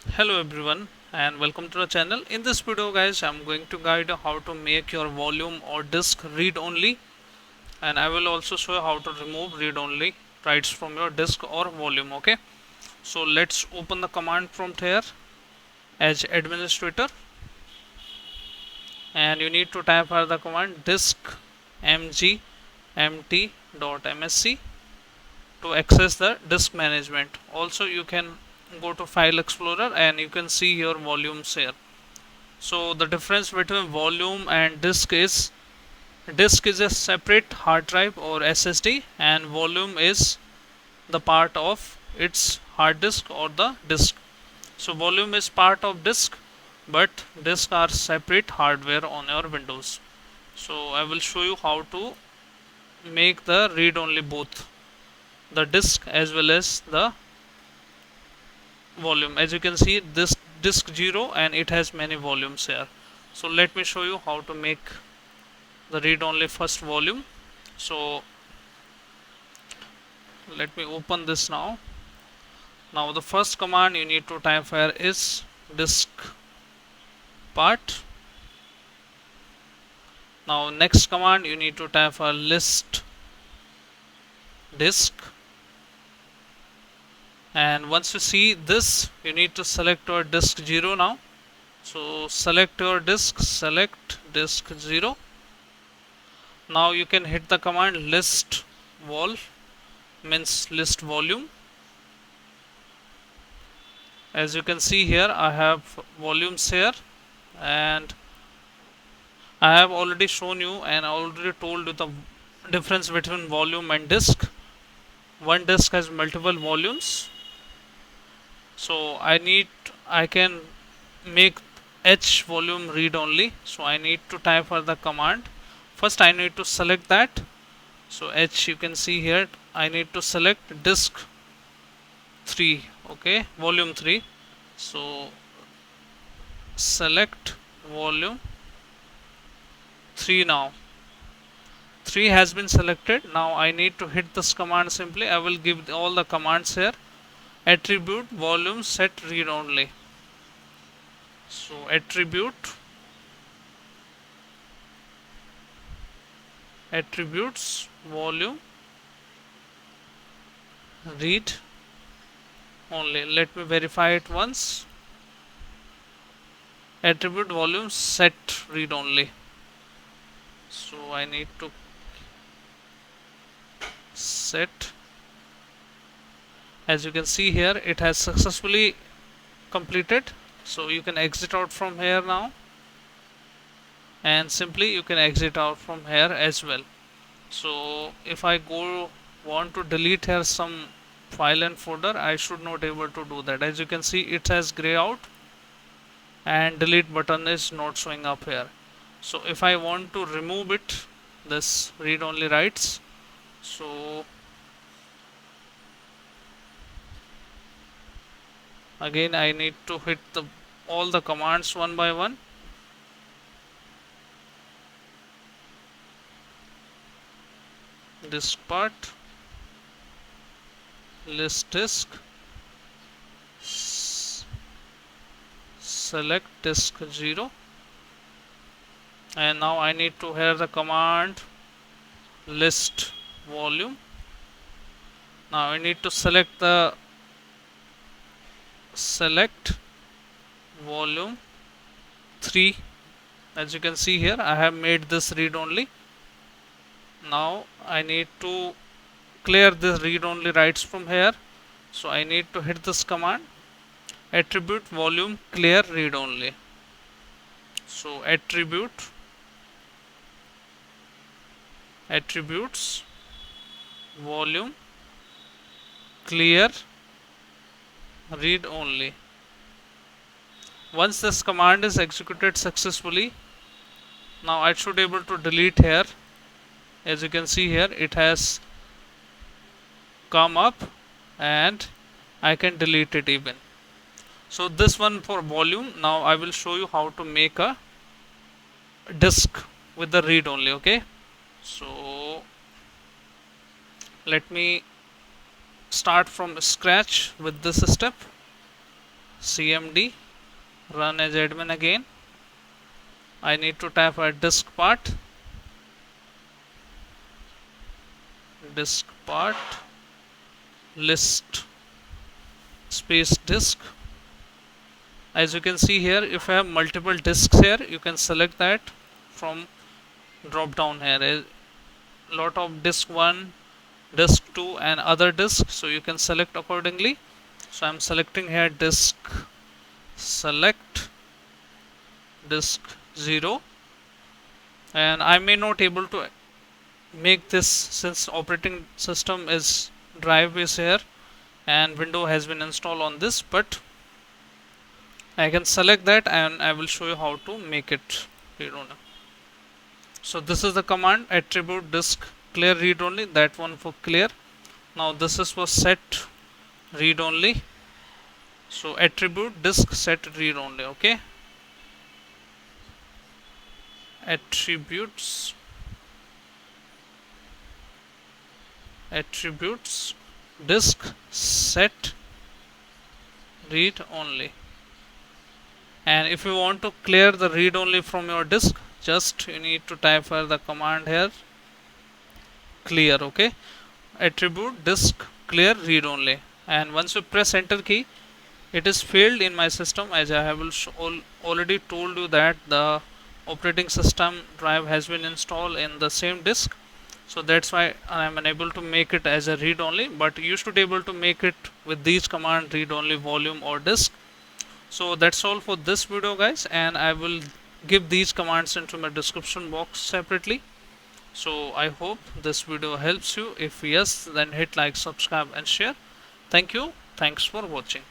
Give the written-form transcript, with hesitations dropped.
Hello everyone and welcome to the channel. In this video guys, I'm going to guide you how to make your volume or disk read only, and I will also show you how to remove read only writes from your disk or volume. Okay, so let's open the command prompt here as administrator, and you need to type here the command diskmgmt.msc to access the disk management. Also you can go to file explorer and you can see your volumes here. So the difference between volume and disk is a separate hard drive or SSD, and volume is the part of its hard disk or the disk. So volume is part of disk, but disk are separate hardware on your Windows. So I will show you how to make the read only both the disk as well as the volume. As you can see, this disk 0 and it has many volumes here. So let me show you how to make the read only first volume. So let me open this now. Now the first command you need to type here is diskpart. Now next command you need to type a list disk, and once you see this you need to select your disk 0 now. So select your disk, select disk 0. Now you can hit the command list vol, means list volume. As you can see here, I have volumes here, and I have already shown you and already told you the difference between volume and disk. One disk has multiple volumes, so I can make H volume read only. So I need to type for the command. First I need to select that. So H, you can see here, I need to select disk 3, okay, volume 3. So select volume 3 now. 3 has been selected. Now I need to hit this command simply. I will give all the commands here. Attribute volume set read only. So attributes volume read only. Let me verify it once. Attribute volume set read only. So I need to set. As you can see here, it has successfully completed. So you can exit out from here now, and simply you can exit out from here as well. So if I go want to delete here some file and folder, I should not able to do that. As you can see, it has gray out and delete button is not showing up here. So if I want to remove it, this read only writes, so again I need to hit all the commands one by one. Diskpart, list disk, select disk 0, and now I need to hear the command list volume. Now I need to select volume 3. As you can see here, I have made this read only. Now I need to clear this read only writes from here. So I need to hit this command attribute volume clear read only. So attributes volume clear read only. Once this command is executed successfully, now I should able to delete here. As you can see here, it has come up and I can delete it even. So this one for volume. Now I will show you how to make a disk with the read only. Okay, so let me start from scratch with this step. cmd run as admin again. I need to type a diskpart, diskpart list space disk. As you can see here, if I have multiple disks here, you can select that from drop down here. A lot of disk 1, disk 2 and other disks, so you can select accordingly. So I'm selecting here disk, select disk 0, and I may not able to make this since operating system is drive is here and window has been installed on this, but I can select that and I will show you how to make it read only. So this is the command attribute disk clear read only, that one for clear. Now this is for set read only. So attribute disk set read only. Okay, attributes disk set read only. And if you want to clear the read only from your disk, just you need to type for the command here clear. Okay, attribute disk clear read only, and once you press enter key, it is failed in my system, as I have already told you that the operating system drive has been installed in the same disk, so that's why I am unable to make it as a read only. But you should be able to make it with these command read only volume or disk. So that's all for this video guys, and I will give these commands into my description box separately. So I hope this video helps you. If yes, then hit like, subscribe and share. Thank you. Thanks for watching.